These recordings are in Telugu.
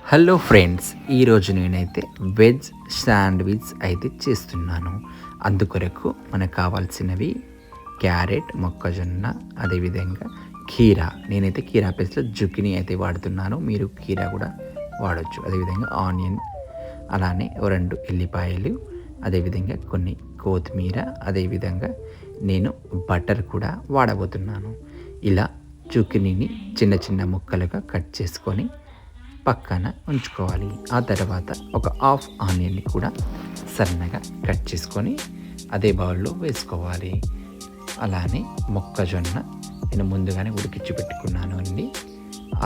హలో ఫ్రెండ్స్, ఈరోజు నేనైతే వెజ్ శాండ్విచ్ అయితే చేస్తున్నాను. అందుకొరకు మనకు కావాల్సినవి క్యారెట్, మొక్కజొన్న, అదేవిధంగా కీరా. నేనైతే కీరా ప్లేస్లో జుకినీ అయితే వాడుతున్నాను. మీరు కీరా కూడా వాడచ్చు. అదేవిధంగా ఆనియన్, అలానే 2 ఎల్లిపాయలు, అదేవిధంగా కొన్ని కొత్తిమీర, అదేవిధంగా నేను బటర్ కూడా వాడబోతున్నాను. ఇలా జుకినీని చిన్న చిన్న ముక్కలుగా కట్ చేసుకొని పక్కన ఉంచుకోవాలి. ఆ తర్వాత ఒక హాఫ్ ఆనియన్ని కూడా సన్నగా కట్ చేసుకొని అదే బౌల్లో వేసుకోవాలి. అలానే మొక్కజొన్న నేను ముందుగానే ఉడికించి పెట్టుకున్నాను అండి.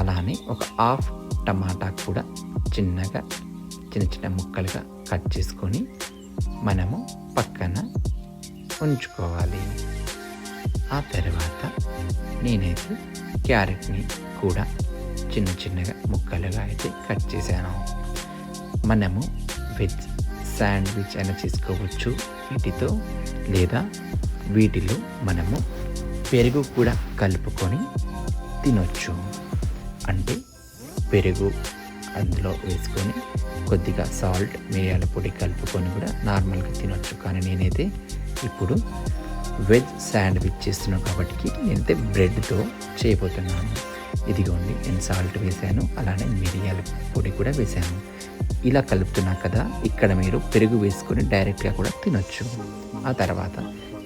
అలానే ఒక హాఫ్ టమాటా కూడా చిన్న చిన్న ముక్కలుగా కట్ చేసుకొని మనము పక్కన ఉంచుకోవాలి. ఆ తర్వాత నేనైతే క్యారెట్ని కూడా చిన్నగా ముక్కలుగా అయితే కట్ చేశాను. మనము వెజ్ శాండ్విచ్ అయినా చేసుకోవచ్చు వీటితో, లేదా వీటిలో మనము పెరుగు కూడా కలుపుకొని తినొచ్చు. అంటే పెరుగు అందులో వేసుకొని కొద్దిగా సాల్ట్, మిరియాల పొడి కలుపుకొని కూడా నార్మల్గా తినొచ్చు. కానీ నేనైతే ఇప్పుడు వెజ్ శాండ్విచ్ చేస్తున్నాను కాబట్టి నేనైతే బ్రెడ్తో చేయబోతున్నాను. ఇదిగోండి, నేను సాల్ట్ వేసాను, అలానే మిరియాల పొడి కూడా వేసాను. ఇలా కలుపుతున్నా కదా, ఇక్కడ మీరు పెరుగు వేసుకొని డైరెక్ట్గా కూడా తినొచ్చు. ఆ తర్వాత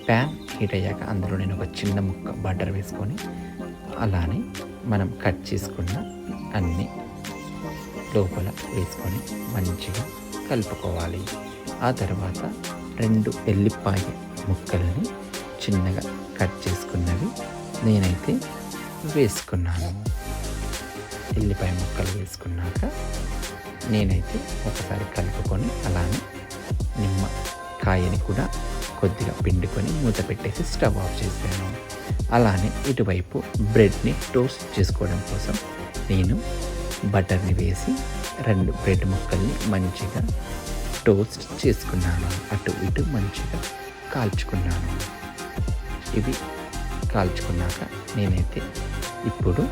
ప్యాన్ హీట్ అయ్యాక అందులో నేను ఒక చిన్న ముక్క బటర్ వేసుకొని అలానే మనం కట్ చేసుకున్న అన్ని లోపల వేసుకొని మంచిగా కలుపుకోవాలి. ఆ తర్వాత 2 ఎల్లిపాయ ముక్కలని చిన్నగా కట్ చేసుకున్నవి నేనైతే వేసుకున్నాను. ఎల్లిపాయ ముక్కలు వేసుకున్నాక నేనైతే ఒకసారి కలుపుకొని అలానే నిమ్మకాయని కూడా కొద్దిగా పిండుకొని మూత పెట్టేసి స్టవ్ ఆఫ్ చేశాను. అలానే ఇటువైపు బ్రెడ్ని టోస్ట్ చేసుకోవడం కోసం నేను బటర్ని వేసి 2 బ్రెడ్ ముక్కల్ని మంచిగా టోస్ట్ చేసుకున్నాను. అటు ఇటు మంచిగా కాల్చుకున్నాను. ఇవి కాల్చుకున్నాక నేనైతే ఇప్పుడు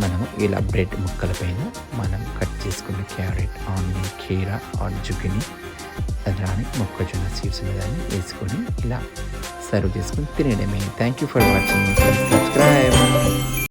మనము ఇలా బ్రెడ్ ముక్కల పైన మనం కట్ చేసుకున్న క్యారెట్, ఆనియన్, కీరా ఆర్ జుకినీ, అలానే మొక్కజొన్న సీడ్స్ దాన్ని వేసుకొని ఇలా సర్వ్ చేసుకొని తినడమే. Thank you for watching. Subscribe.